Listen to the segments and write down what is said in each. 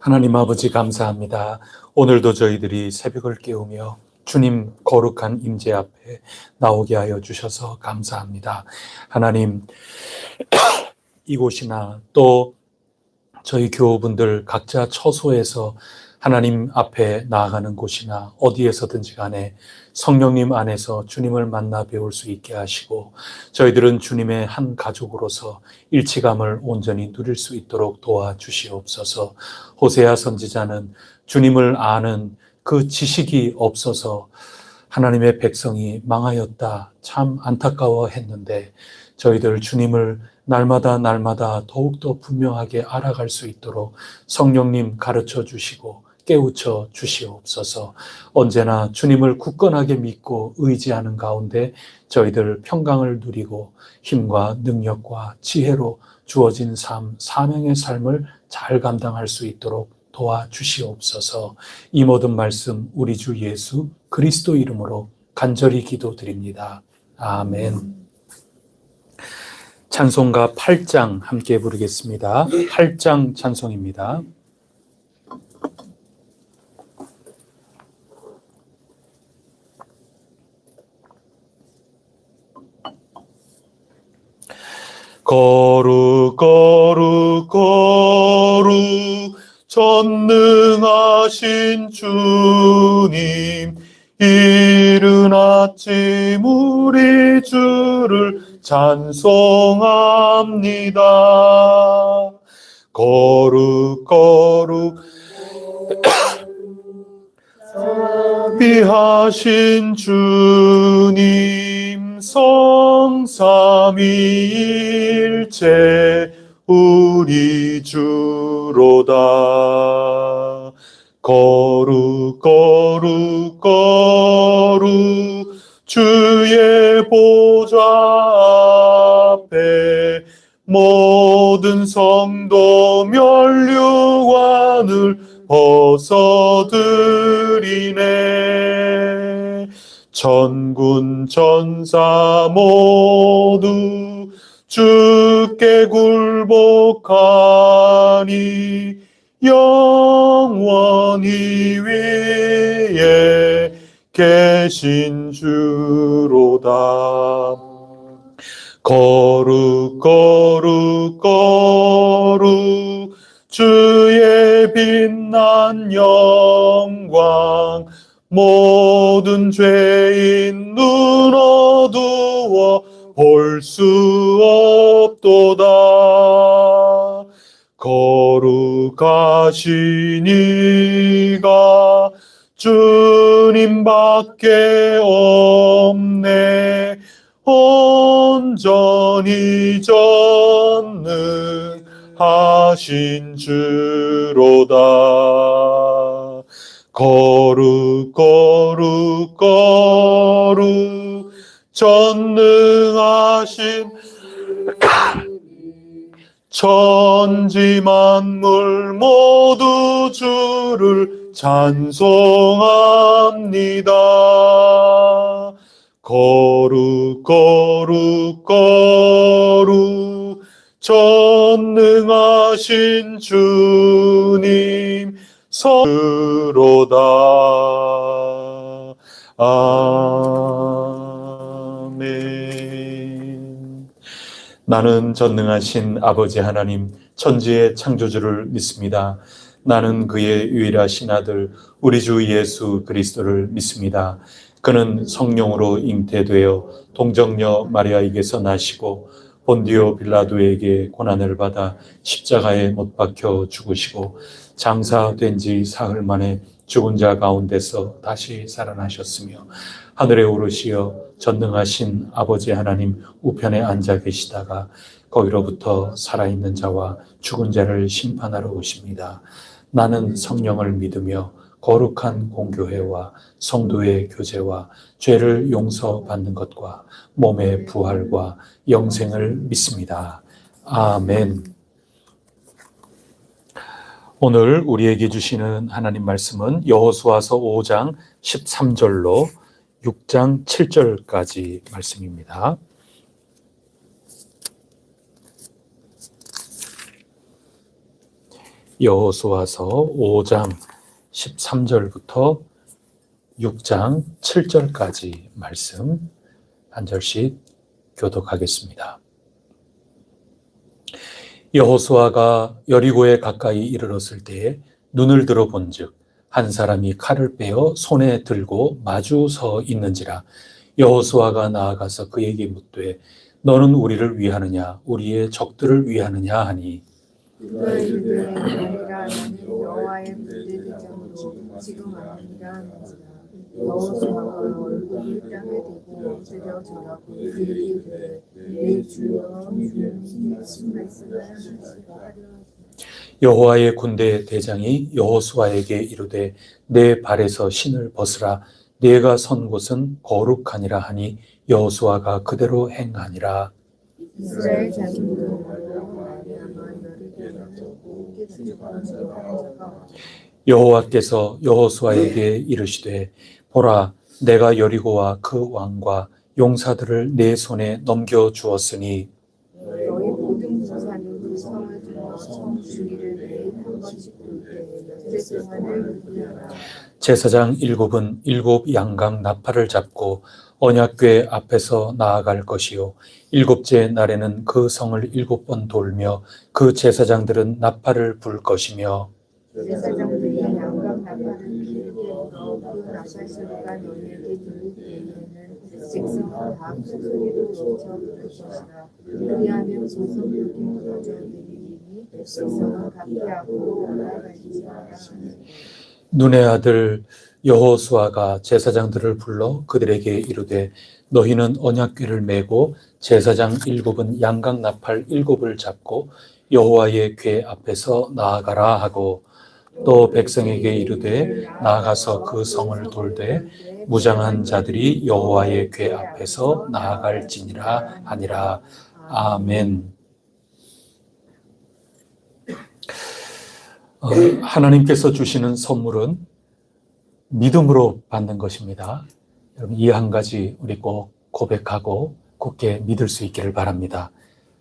하나님 아버지 감사합니다. 오늘도 저희들이 새벽을 깨우며 주님 거룩한 임재 앞에 나오게 하여 주셔서 감사합니다. 하나님, 이곳이나 또 저희 교우분들 각자 처소에서 하나님 앞에 나아가는 곳이나 어디에서든지 간에 성령님 안에서 주님을 만나 배울 수 있게 하시고 저희들은 주님의 한 가족으로서 일치감을 온전히 누릴 수 있도록 도와주시옵소서. 호세아 선지자는 주님을 아는 그 지식이 없어서 하나님의 백성이 망하였다, 참 안타까워했는데 저희들 주님을 날마다 더욱더 분명하게 알아갈 수 있도록 성령님 가르쳐 주시고 깨우쳐 주시옵소서. 언제나 주님을 굳건하게 믿고 의지하는 가운데 저희들 평강을 누리고 힘과 능력과 지혜로 주어진 삶, 사명의 삶을 잘 감당할 수 있도록 도와주시옵소서. 이 모든 말씀 우리 주 예수 그리스도 이름으로 간절히 기도드립니다. 아멘. 찬송가 8장 함께 부르겠습니다. 8장 찬송입니다. 거룩 거룩 거룩 전능하신 주님, 이른 아침 우리 주를 찬송합니다. 거룩 거룩 비하신 주님, 성삼위일체 우리 주로다. 거룩 거룩 거룩 주의 보좌 앞에 모든 성도 면류관을 벗어드리네. 천군 천사 모두 주께 굴복하니 영원히 위에 계신 주로다. 거룩 거룩 거룩 주의 빛난 영광, 모든 죄인 눈 어두워 볼 수 없도다. 거룩하신 이가 주님밖에 없네. 온전히 전능하신 주로다. 거룩 거룩 거룩 전능하신 천지 만물 모두 주를 찬송합니다. 거룩 거룩 거룩 전능하신 주님 서로다. 아멘. 나는 전능하신 아버지 하나님, 천지의 창조주를 믿습니다. 나는 그의 유일하신 아들 우리 주 예수 그리스도를 믿습니다. 그는 성령으로 잉태되어 동정녀 마리아에게서 나시고 본디오 빌라도에게 고난을 받아 십자가에 못 박혀 죽으시고 장사된 지 사흘 만에 죽은 자 가운데서 다시 살아나셨으며 하늘에 오르시어 전능하신 아버지 하나님 우편에 앉아 계시다가 거기로부터 살아있는 자와 죽은 자를 심판하러 오십니다. 나는 성령을 믿으며 거룩한 공교회와 성도의 교제와 죄를 용서받는 것과 몸의 부활과 영생을 믿습니다. 아멘. 오늘 우리에게 주시는 하나님 말씀은 여호수아서 5장 13절로 6장 7절까지 말씀입니다. 여호수아서 5장 13절부터 6장 7절까지 말씀 한 절씩 교독하겠습니다. 여호수아가 여리고에 가까이 이르렀을 때에 눈을 들어 본즉 한 사람이 칼을 빼어 손에 들고 마주 서 있는지라. 여호수아가 나아가서 그에게 묻되 너는 우리를 위하느냐 우리의 적들을 위하느냐 하니 그가 이르되 아니라 나는 여호와의 군대대장으로 지금 왔느니라 하는지라. 여호수아가 얼굴을 땅에 대고 엎드려 절하고 그에게 이르되 내 주여 주님 무슨 말씀을 하시리까. 여호와의 군대 대장이 여호수아에게 이르되 내 발에서 신을 벗으라 네가 선 곳은 거룩하니라 하니 여호수아가 그대로 행하니라. 이스라엘 자손들은 말미암아 너를 대적하고 깨뜨리고는 자가 여호와께서 여호수아에게 이르시되 보라 내가 여리고와 그 왕과 용사들을 내 손에 넘겨 주었으니 너희 모든 부사는 그 성을 두어 성 주위를 매일 한 번씩 돌 때 연세 동안을 유지하라. 제사장 일곱은 일곱 양각 나팔을 잡고 언약궤 앞에서 나아갈 것이요 일곱째 날에는 그 성을 7번 돌며 그 제사장들은 나팔을 불 것이며 제사장들이 양각 나팔을 피를 불어 그 나팔 소리가 너희에게 들릴 때에는 백성은 다 큰 소리로 춤춰 부를 것이라. 그리하면 조성들이 무너져 내리니 백성은 감기하고 올라갈지어다. 눈의 아들 여호수아가 제사장들을 불러 그들에게 이르되 너희는 언약궤를 메고 제사장 7은 양각 나팔 7을 잡고 여호와의 궤 앞에서 나아가라 하고 또 백성에게 이르되 나아가서 그 성을 돌되 무장한 자들이 여호와의 궤 앞에서 나아갈지니라 하니라. 아멘. 하나님께서 주시는 선물은 믿음으로 받는 것입니다. 여러분 이 한 가지 우리 꼭 고백하고 굳게 믿을 수 있기를 바랍니다.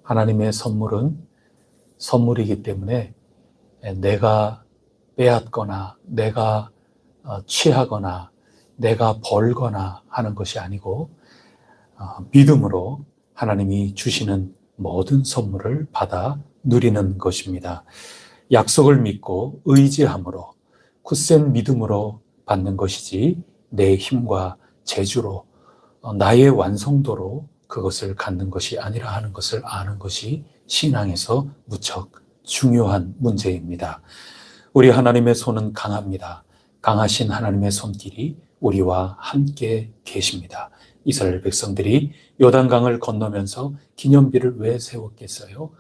하나님의 선물은 선물이기 때문에 내가 빼앗거나 내가 취하거나 내가 벌거나 하는 것이 아니고 믿음으로 하나님이 주시는 모든 선물을 받아 누리는 것입니다. 약속을 믿고 의지함으로 굳센 믿음으로 받는 것이지 내 힘과 재주로 나의 완성도로 그것을 갖는 것이 아니라 하는 것을 아는 것이 신앙에서 무척 중요한 문제입니다. 우리 하나님의 손은 강합니다. 강하신 하나님의 손길이 우리와 함께 계십니다. 이스라엘 백성들이 요단강을 건너면서 기념비를 왜 세웠겠어요?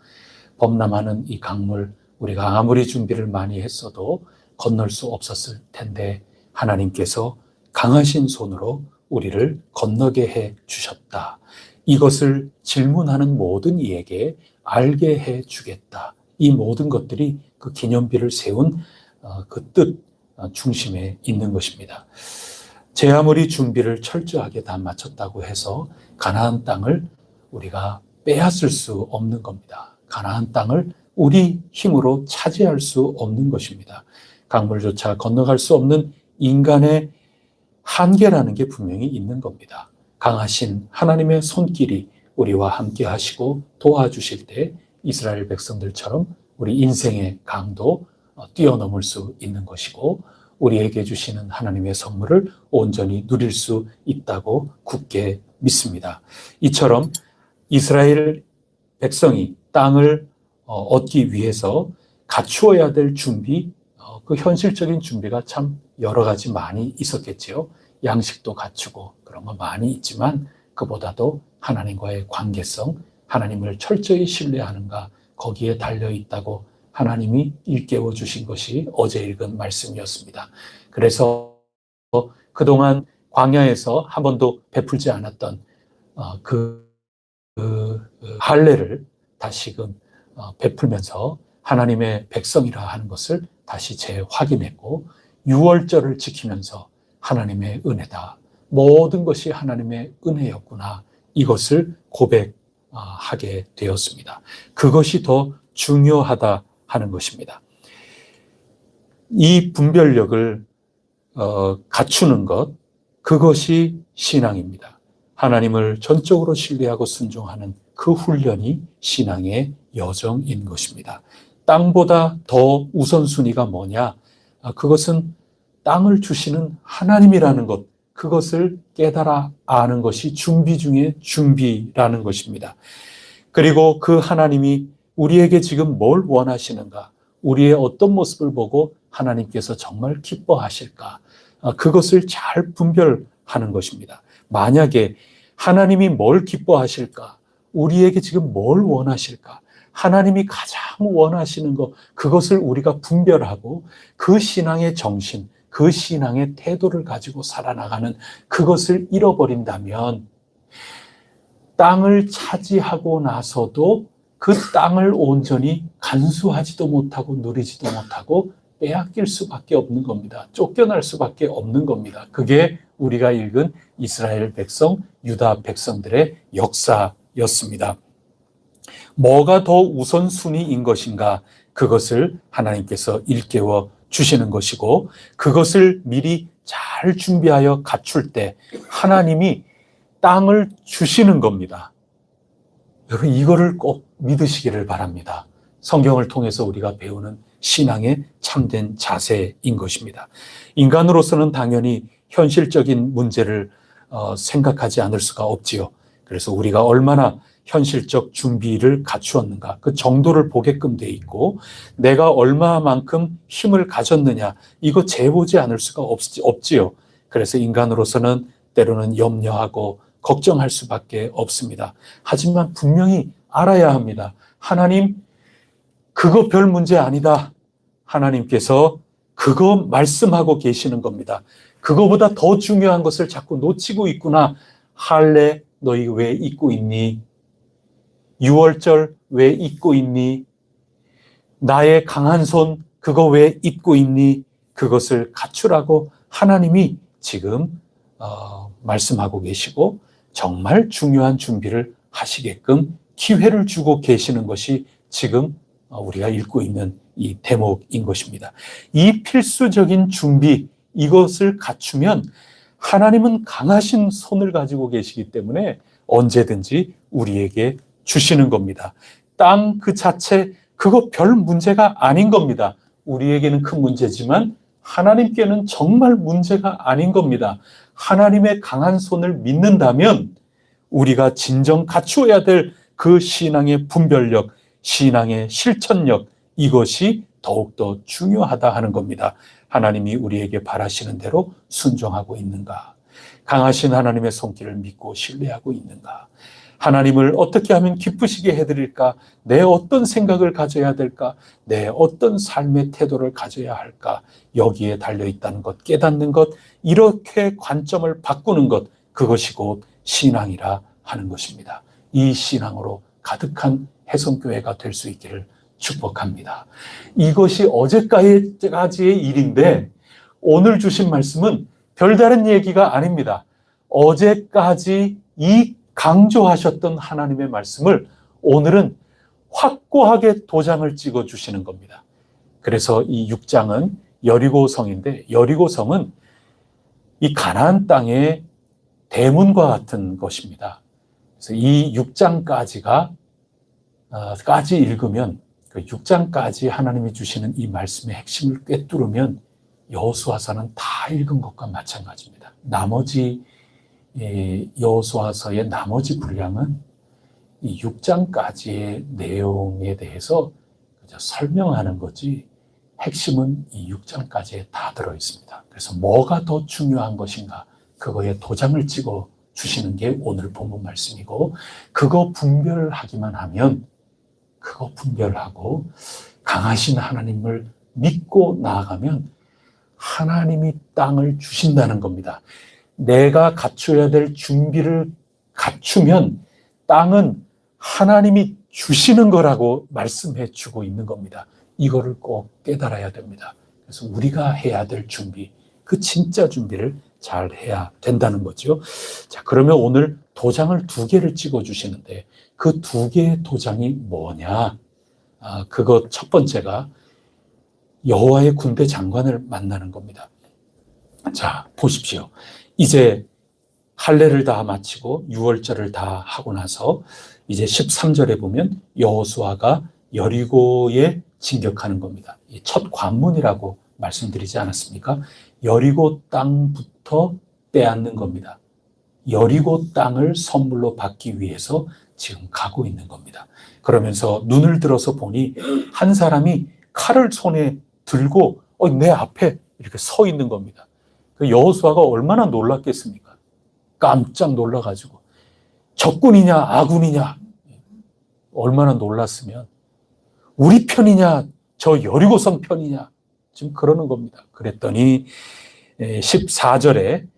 범람하는 이 강물 우리가 아무리 준비를 많이 했어도 건널 수 없었을 텐데 하나님께서 강하신 손으로 우리를 건너게 해 주셨다. 이것을 질문하는 모든 이에게 알게 해 주겠다. 이 모든 것들이 그 기념비를 세운 그 뜻 중심에 있는 것입니다. 제 아무리 준비를 철저하게 다 마쳤다고 해서 가나안 땅을 우리가 빼앗을 수 없는 겁니다. 가나안 땅을 우리 힘으로 차지할 수 없는 것입니다. 강물조차 건너갈 수 없는 인간의 한계라는 게 분명히 있는 겁니다. 강하신 하나님의 손길이 우리와 함께 하시고 도와주실 때 이스라엘 백성들처럼 우리 인생의 강도 뛰어넘을 수 있는 것이고 우리에게 주시는 하나님의 선물을 온전히 누릴 수 있다고 굳게 믿습니다. 이처럼 이스라엘 백성이 땅을 얻기 위해서 갖추어야 될 준비, 그 현실적인 준비가 참 여러 가지 많이 있었겠지요. 양식도 갖추고 그런 거 많이 있지만 그보다도 하나님과의 관계성, 하나님을 철저히 신뢰하는가 거기에 달려 있다고 하나님이 일깨워 주신 것이 어제 읽은 말씀이었습니다. 그래서 그동안 광야에서 한 번도 베풀지 않았던 그 할례를 다시금 베풀면서 하나님의 백성이라 하는 것을 다시 재확인했고 유월절을 지키면서 하나님의 은혜다. 모든 것이 하나님의 은혜였구나. 이것을 고백하게 되었습니다. 그것이 더 중요하다 하는 것입니다. 이 분별력을 갖추는 것, 그것이 신앙입니다. 하나님을 전적으로 신뢰하고 순종하는 그 훈련이 신앙의 여정인 것입니다. 땅보다 더 우선순위가 뭐냐? 그것은 땅을 주시는 하나님이라는 것, 그것을 깨달아 아는 것이 준비 중에 준비라는 것입니다. 그리고 그 하나님이 우리에게 지금 뭘 원하시는가? 우리의 어떤 모습을 보고 하나님께서 정말 기뻐하실까? 그것을 잘 분별하는 것입니다. 만약에 하나님이 뭘 기뻐하실까? 우리에게 지금 뭘 원하실까? 하나님이 가장 원하시는 것, 그것을 우리가 분별하고 그 신앙의 정신, 그 신앙의 태도를 가지고 살아나가는 그것을 잃어버린다면 땅을 차지하고 나서도 그 땅을 온전히 간수하지도 못하고 누리지도 못하고 빼앗길 수밖에 없는 겁니다. 쫓겨날 수밖에 없는 겁니다. 그게 우리가 읽은 이스라엘 백성, 유다 백성들의 역사였습니다. 뭐가 더 우선순위인 것인가? 그것을 하나님께서 일깨워 주시는 것이고, 그것을 미리 잘 준비하여 갖출 때 하나님이 땅을 주시는 겁니다. 여러분, 이거를 꼭 믿으시기를 바랍니다. 성경을 통해서 우리가 배우는 신앙의 참된 자세인 것입니다. 인간으로서는 당연히 현실적인 문제를 생각하지 않을 수가 없지요. 그래서 우리가 얼마나 현실적 준비를 갖추었는가, 그 정도를 보게끔 돼 있고, 내가 얼마만큼 힘을 가졌느냐, 이거 재보지 않을 수가 없지요. 그래서 인간으로서는 때로는 염려하고 걱정할 수밖에 없습니다. 하지만 분명히 알아야 합니다. 하나님, 그거 별 문제 아니다. 하나님께서 그거 말씀하고 계시는 겁니다. 그거보다 더 중요한 것을 자꾸 놓치고 있구나. 할례 너희 왜 잊고 있니? 유월절 왜 잊고 있니? 나의 강한 손 그거 왜 잊고 있니? 그것을 갖추라고 하나님이 지금 말씀하고 계시고, 정말 중요한 준비를 하시게끔 기회를 주고 계시는 것이 지금 우리가 읽고 있는 이 대목인 것입니다. 이 필수적인 준비, 이것을 갖추면 하나님은 강하신 손을 가지고 계시기 때문에 언제든지 우리에게 주시는 겁니다. 땅 그 자체, 그거 별 문제가 아닌 겁니다. 우리에게는 큰 문제지만 하나님께는 정말 문제가 아닌 겁니다. 하나님의 강한 손을 믿는다면 우리가 진정 갖추어야 될 그 신앙의 분별력, 신앙의 실천력, 이것이 더욱더 중요하다 하는 겁니다. 하나님이 우리에게 바라시는 대로 순종하고 있는가? 강하신 하나님의 손길을 믿고 신뢰하고 있는가? 하나님을 어떻게 하면 기쁘시게 해드릴까? 내 어떤 생각을 가져야 될까? 내 어떤 삶의 태도를 가져야 할까? 여기에 달려있다는 것, 깨닫는 것, 이렇게 관점을 바꾸는 것, 그것이 곧 신앙이라 하는 것입니다. 이 신앙으로 가득한 해성교회가 될 수 있기를 축복합니다. 이것이 어제까지의 일인데 오늘 주신 말씀은 별다른 얘기가 아닙니다. 어제까지 이 강조하셨던 하나님의 말씀을 오늘은 확고하게 도장을 찍어 주시는 겁니다. 그래서 이 6장은 여리고성인데, 여리고성은 이 가나안 땅의 대문과 같은 것입니다. 그래서 이 6장까지 읽으면, 그 6장까지 하나님이 주시는 이 말씀의 핵심을 꿰뚫으면 여호수아서는 다 읽은 것과 마찬가지입니다. 나머지 여호수아서의 나머지 분량은 이 6장까지의 내용에 대해서 설명하는 거지, 핵심은 이 6장까지에 다 들어 있습니다. 그래서 뭐가 더 중요한 것인가, 그거에 도장을 찍어 주시는 게 오늘 본문 말씀이고, 그거 분별하기만 하면, 그거 분별하고 강하신 하나님을 믿고 나아가면 하나님이 땅을 주신다는 겁니다. 내가 갖춰야 될 준비를 갖추면 땅은 하나님이 주시는 거라고 말씀해 주고 있는 겁니다. 이거를 꼭 깨달아야 됩니다. 그래서 우리가 해야 될 준비, 그 진짜 준비를 잘 해야 된다는 거죠. 자, 그러면 오늘 도장을 2개를 찍어 주시는데 그 2개의 도장이 뭐냐? 그것 첫 번째가 여호와의 군대 장관을 만나는 겁니다. 자, 보십시오. 이제 할례를 다 마치고 유월절을 다 하고 나서 이제 13절에 보면 여호수아가 여리고에 진격하는 겁니다. 첫 관문이라고 말씀드리지 않았습니까? 여리고 땅부터 빼앗는 겁니다. 여리고 땅을 선물로 받기 위해서 지금 가고 있는 겁니다. 그러면서 눈을 들어서 보니 한 사람이 칼을 손에 들고 내 앞에 이렇게 서 있는 겁니다. 그 여호수아가 얼마나 놀랐겠습니까? 깜짝 놀라가지고 적군이냐 아군이냐 얼마나 놀랐으면 우리 편이냐 저 여리고성 편이냐 지금 그러는 겁니다. 그랬더니 14절에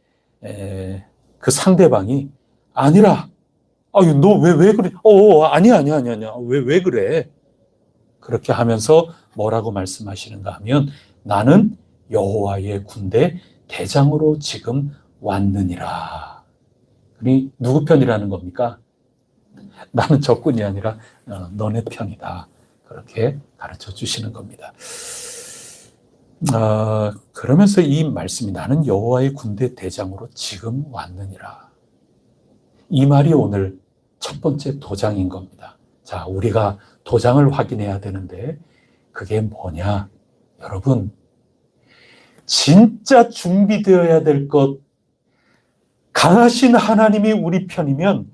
그 상대방이 아니라 너 왜 그래? 아니야. 왜 그래? 그렇게 하면서 뭐라고 말씀하시는가 하면 나는 여호와의 군대 대장으로 지금 왔느니라. 그니 누구 편이라는 겁니까? 나는 적군이 아니라 너네 편이다. 그렇게 가르쳐 주시는 겁니다. 그러면서 이 말씀이 나는 여호와의 군대 대장으로 지금 왔느니라. 이 말이 오늘 첫 번째 도장인 겁니다. 자, 우리가 도장을 확인해야 되는데 그게 뭐냐? 여러분, 진짜 준비되어야 될 것, 강하신 하나님이 우리 편이면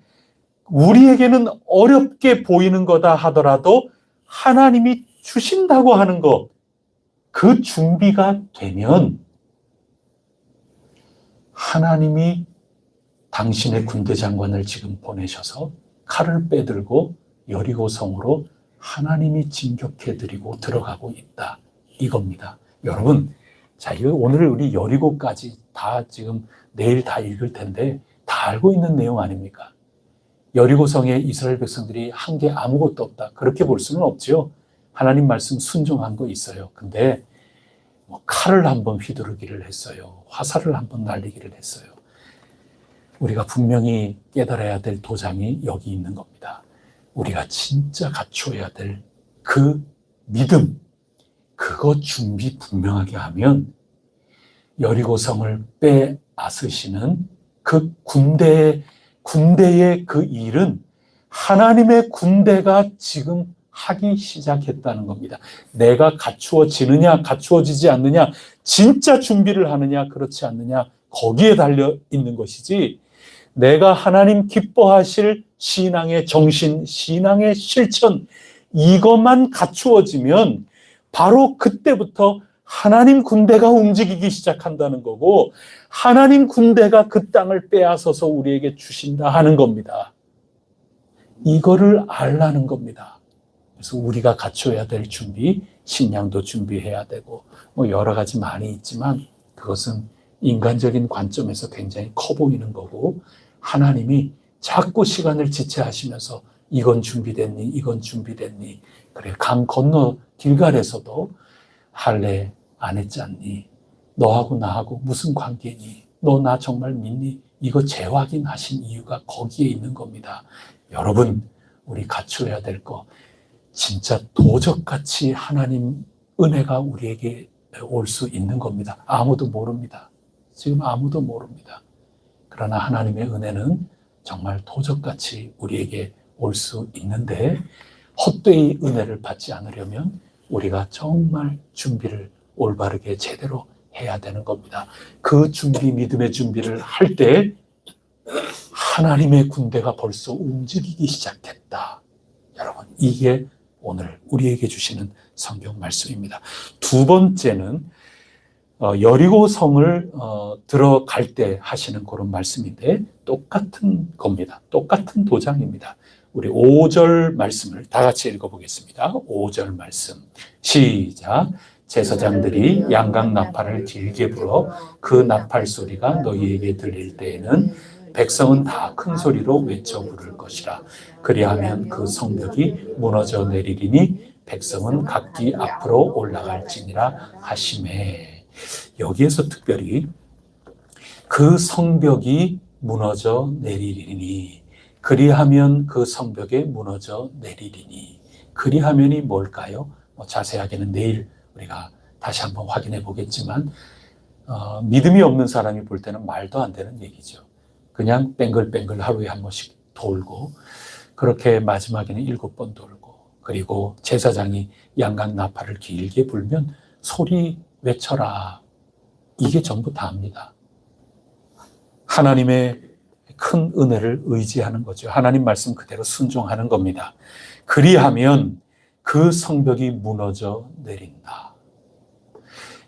우리에게는 어렵게 보이는 거다 하더라도 하나님이 주신다고 하는 것, 그 준비가 되면 하나님이 당신의 군대 장관을 지금 보내셔서 칼을 빼들고 여리고성으로 하나님이 진격해드리고 들어가고 있다. 이겁니다. 여러분, 자, 이거 오늘 우리 여리고까지 다 지금 내일 다 읽을 텐데 다 알고 있는 내용 아닙니까? 여리고성에 이스라엘 백성들이 한 게 아무것도 없다. 그렇게 볼 수는 없죠. 하나님 말씀 순종한 거 있어요. 근데 칼을 한번 휘두르기를 했어요. 화살을 한번 날리기를 했어요. 우리가 분명히 깨달아야 될 도장이 여기 있는 겁니다. 우리가 진짜 갖추어야 될 그 믿음, 그거 준비 분명하게 하면 여리고성을 빼앗으시는 그 군대의 그 일은 하나님의 군대가 지금 하기 시작했다는 겁니다. 내가 갖추어지느냐 갖추어지지 않느냐, 진짜 준비를 하느냐 그렇지 않느냐, 거기에 달려 있는 것이지, 내가 하나님 기뻐하실 신앙의 정신, 신앙의 실천, 이것만 갖추어지면 바로 그때부터 하나님 군대가 움직이기 시작한다는 거고, 하나님 군대가 그 땅을 빼앗아서 우리에게 주신다 하는 겁니다. 이거를 알라는 겁니다. 그래서 우리가 갖춰야 될 준비, 식량도 준비해야 되고 여러 가지 많이 있지만 그것은 인간적인 관점에서 굉장히 커 보이는 거고, 하나님이 자꾸 시간을 지체하시면서 이건 준비됐니? 이건 준비됐니? 그래, 강 건너 길갈에서도 할례 안 했지 않니? 너하고 나하고 무슨 관계니? 너 나 정말 믿니? 이거 재확인하신 이유가 거기에 있는 겁니다. 여러분, 우리 갖춰야 될 거, 진짜 도적같이 하나님 은혜가 우리에게 올 수 있는 겁니다. 아무도 모릅니다. 지금 아무도 모릅니다. 그러나 하나님의 은혜는 정말 도적같이 우리에게 올 수 있는데, 헛되이 은혜를 받지 않으려면 우리가 정말 준비를 올바르게 제대로 해야 되는 겁니다. 그 준비, 믿음의 준비를 할 때 하나님의 군대가 벌써 움직이기 시작했다. 여러분, 이게 오늘 우리에게 주시는 성경 말씀입니다. 두 번째는 여리고성을 들어갈 때 하시는 그런 말씀인데 똑같은 겁니다. 똑같은 도장입니다. 우리 5절 말씀을 다 같이 읽어보겠습니다. 5절 말씀 시작. 제사장들이 양각 나팔을 길게 불어 그 나팔 소리가 너희에게 들릴 때에는 백성은 다 큰 소리로 외쳐 부를 것이라. 그리하면 그 성벽이 무너져 내리리니 백성은 각기 앞으로 올라갈지니라 하시매. 여기에서 특별히 그 성벽이 무너져 내리리니, 그리하면 그 성벽에 무너져 내리리니, 그리하면이 뭘까요? 자세하게는 내일 우리가 다시 한번 확인해 보겠지만 믿음이 없는 사람이 볼 때는 말도 안 되는 얘기죠. 그냥 뱅글뱅글 하루에 한 번씩 돌고 그렇게 마지막에는 7번 돌고 그리고 제사장이 양각 나팔을 길게 불면 소리 외쳐라. 이게 전부 다입니다. 하나님의 큰 은혜를 의지하는 거죠. 하나님 말씀 그대로 순종하는 겁니다. 그리하면 그 성벽이 무너져 내린다.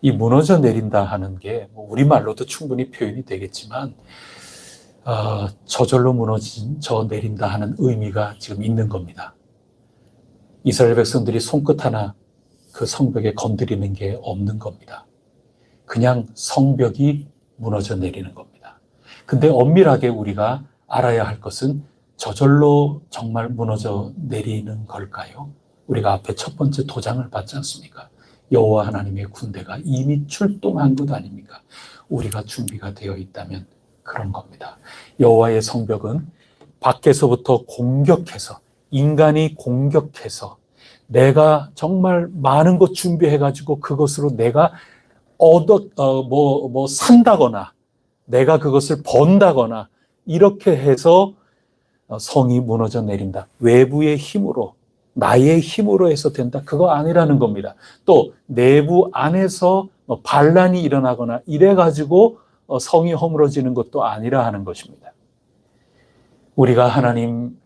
이 무너져 내린다 하는 게 우리말로도 충분히 표현이 되겠지만 저절로 무너져 내린다 하는 의미가 지금 있는 겁니다. 이스라엘 백성들이 손끝 하나 그 성벽에 건드리는 게 없는 겁니다. 그냥 성벽이 무너져 내리는 겁니다. 근데 엄밀하게 우리가 알아야 할 것은 저절로 정말 무너져 내리는 걸까요? 우리가 앞에 첫 번째 도장을 받지 않습니까? 여호와 하나님의 군대가 이미 출동한 것 아닙니까? 우리가 준비가 되어 있다면 그런 겁니다. 여호와의 성벽은 밖에서부터 공격해서 인간이 공격해서 내가 정말 많은 것 준비해가지고 그것으로 내가 산다거나 내가 그것을 번다거나 이렇게 해서 성이 무너져 내린다. 외부의 힘으로 나의 힘으로 해서 된다. 그거 아니라는 겁니다. 또 내부 안에서 반란이 일어나거나 이래가지고 성이 허물어지는 것도 아니라 하는 것입니다. 우리가 하나님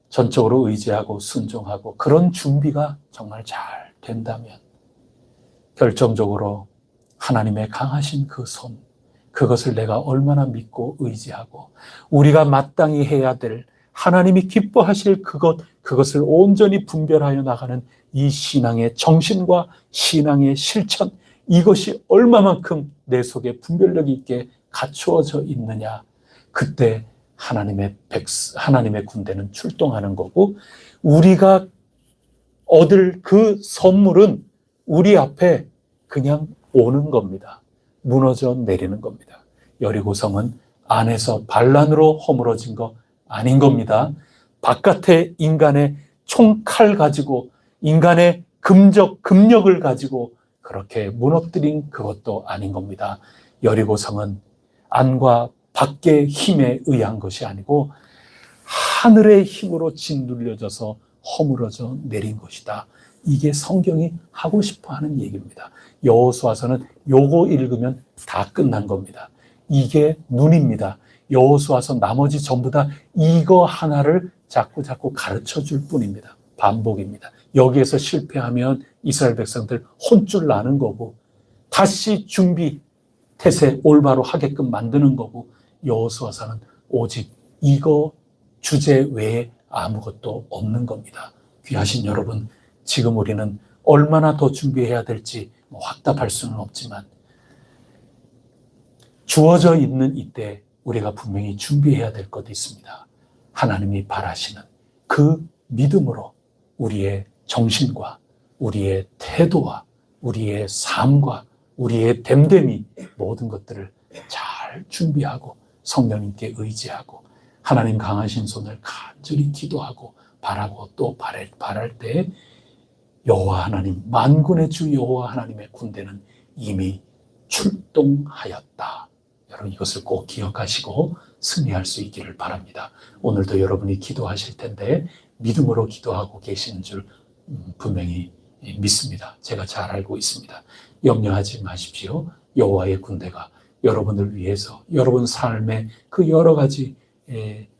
전적으로 의지하고 순종하고 그런 준비가 정말 잘 된다면 결정적으로 하나님의 강하신 그 손, 그것을 내가 얼마나 믿고 의지하고 우리가 마땅히 해야 될 하나님이 기뻐하실 그것을 온전히 분별하여 나가는 이 신앙의 정신과 신앙의 실천, 이것이 얼마만큼 내 속에 분별력 있게 갖추어져 있느냐. 그때 하나님의 군대는 출동하는 거고 우리가 얻을 그 선물은 우리 앞에 그냥 오는 겁니다. 무너져 내리는 겁니다. 여리고성은 안에서 반란으로 허물어진 거 아닌 겁니다. 바깥에 인간의 총칼 가지고 인간의 금력을 가지고 그렇게 무너뜨린 그것도 아닌 겁니다. 여리고성은 안과 밖의 힘에 의한 것이 아니고 하늘의 힘으로 짓눌려져서 허물어져 내린 것이다. 이게 성경이 하고 싶어 하는 얘기입니다. 여호수아서는 요거 읽으면 다 끝난 겁니다. 이게 눈입니다. 여호수아서 나머지 전부 다 이거 하나를 자꾸 가르쳐 줄 뿐입니다. 반복입니다. 여기에서 실패하면 이스라엘 백성들 혼쭐 나는 거고 다시 준비 태세 올바로 하게끔 만드는 거고 여호수아서는 오직 이거 주제 외에 아무것도 없는 겁니다. 귀하신 여러분, 지금 우리는 얼마나 더 준비해야 될지 확답할 수는 없지만 주어져 있는 이때 우리가 분명히 준비해야 될 것도 있습니다. 하나님이 바라시는 그 믿음으로 우리의 정신과 우리의 태도와 우리의 삶과 우리의 됨됨이 모든 것들을 잘 준비하고 성령님께 의지하고 하나님 강하신 손을 간절히 기도하고 바라고 또 바랄 때 여호와 하나님, 만군의 주 여호와 하나님의 군대는 이미 출동하였다. 여러분 이것을 꼭 기억하시고 승리할 수 있기를 바랍니다. 오늘도 여러분이 기도하실 텐데 믿음으로 기도하고 계시는 줄 분명히 믿습니다. 제가 잘 알고 있습니다. 염려하지 마십시오. 여호와의 군대가 여러분을 위해서 여러분 삶의 그 여러 가지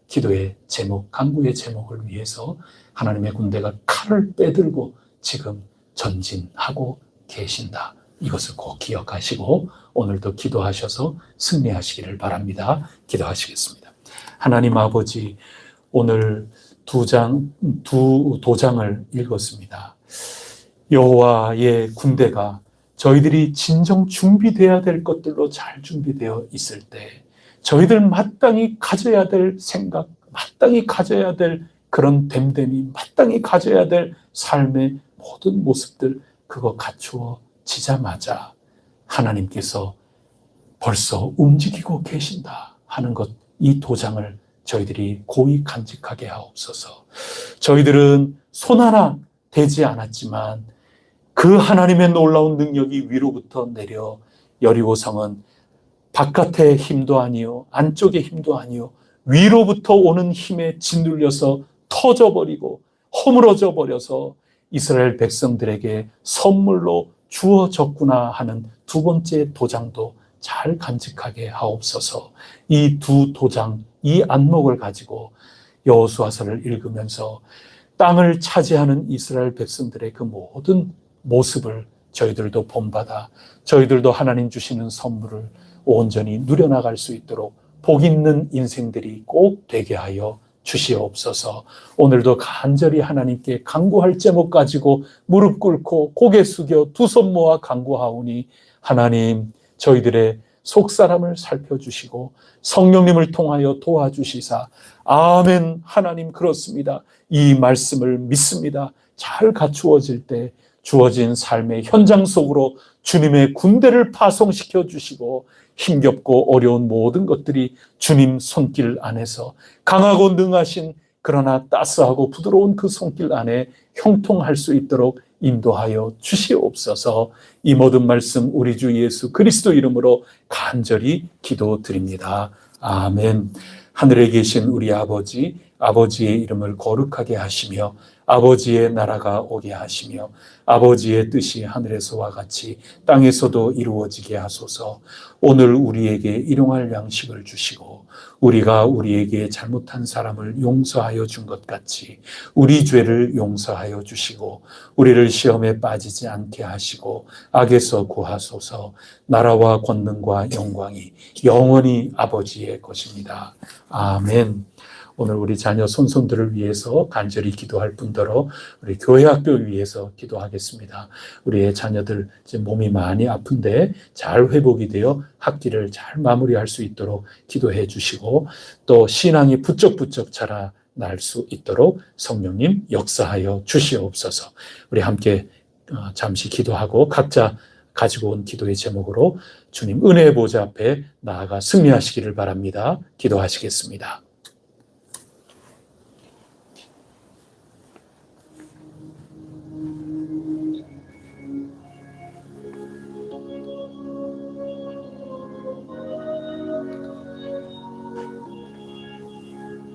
기도의 제목, 간구의 제목을 위해서 하나님의 군대가 칼을 빼들고 지금 전진하고 계신다. 이것을 꼭 기억하시고 오늘도 기도하셔서 승리하시기를 바랍니다. 기도하시겠습니다. 하나님 아버지, 오늘 두 도장을 읽었습니다. 여호와의 군대가 저희들이 진정 준비되어야 될 것들로 잘 준비되어 있을 때 저희들 마땅히 가져야 될 생각, 마땅히 가져야 될 그런 됨됨이, 마땅히 가져야 될 삶의 모든 모습들 그거 갖추어지자마자 하나님께서 벌써 움직이고 계신다 하는 것, 이 도장을 저희들이 고이 간직하게 하옵소서. 저희들은 손 하나 대지 않았지만 그 하나님의 놀라운 능력이 위로부터 내려 여리고성은 바깥의 힘도 아니요 안쪽의 힘도 아니요 위로부터 오는 힘에 짓눌려서 터져버리고 허물어져 버려서 이스라엘 백성들에게 선물로 주어졌구나 하는 두 번째 도장도 잘 간직하게 하옵소서. 이 두 도장, 이 안목을 가지고 여호수아서를 읽으면서 땅을 차지하는 이스라엘 백성들의 그 모든 모습을 저희들도 본받아 저희들도 하나님 주시는 선물을 온전히 누려나갈 수 있도록 복 있는 인생들이 꼭 되게 하여 주시옵소서. 오늘도 간절히 하나님께 간구할 제목 가지고 무릎 꿇고 고개 숙여 두 손 모아 간구하오니 하나님 저희들의 속사람을 살펴주시고 성령님을 통하여 도와주시사 아멘. 하나님 그렇습니다. 이 말씀을 믿습니다. 잘 갖추어질 때 주어진 삶의 현장 속으로 주님의 군대를 파송시켜 주시고 힘겹고 어려운 모든 것들이 주님 손길 안에서 강하고 능하신 그러나 따스하고 부드러운 그 손길 안에 형통할 수 있도록 인도하여 주시옵소서. 이 모든 말씀 우리 주 예수 그리스도 이름으로 간절히 기도드립니다. 아멘. 하늘에 계신 우리 아버지, 아버지의 이름을 거룩하게 하시며 아버지의 나라가 오게 하시며 아버지의 뜻이 하늘에서와 같이 땅에서도 이루어지게 하소서. 오늘 우리에게 일용할 양식을 주시고 우리가 우리에게 잘못한 사람을 용서하여 준 것 같이 우리 죄를 용서하여 주시고 우리를 시험에 빠지지 않게 하시고 악에서 구하소서. 나라와 권능과 영광이 영원히 아버지의 것입니다. 아멘. 오늘 우리 자녀 손손들을 위해서 간절히 기도할 뿐더러 우리 교회 학교를 위해서 기도하겠습니다. 우리의 자녀들 지금 몸이 많이 아픈데 잘 회복이 되어 학기를 잘 마무리할 수 있도록 기도해 주시고 또 신앙이 부쩍부쩍 자라날 수 있도록 성령님 역사하여 주시옵소서. 우리 함께 잠시 기도하고 각자 가지고 온 기도의 제목으로 주님 은혜의 보좌 앞에 나아가 승리하시기를 바랍니다. 기도하시겠습니다.